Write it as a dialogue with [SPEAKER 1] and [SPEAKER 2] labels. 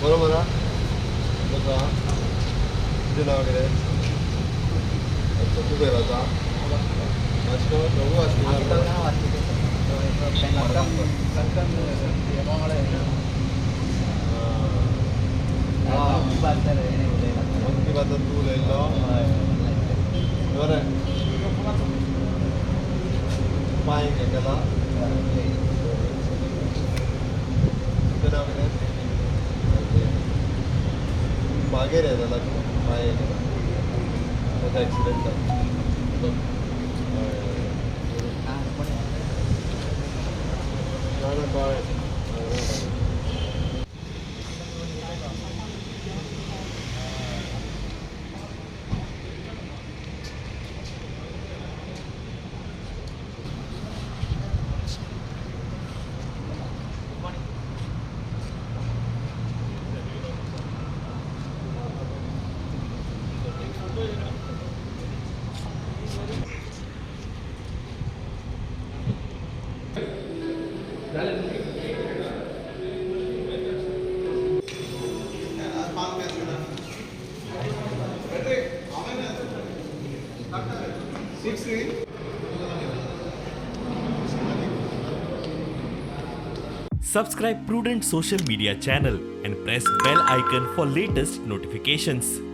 [SPEAKER 1] बरोबर हा बघा तुझे नाव कितें अच्छा तूं खंय रावता वास्को दोगूय वास्को मग ती बात तू उलयल्लो बरें पांय हें केला तुजें नाव कितें मागीर हें जालां पांय हें केला ताचो एक्सिडेंट जाला ना ना कळ्ळें
[SPEAKER 2] Subscribe Prudent social media channel and press bell icon for latest notifications.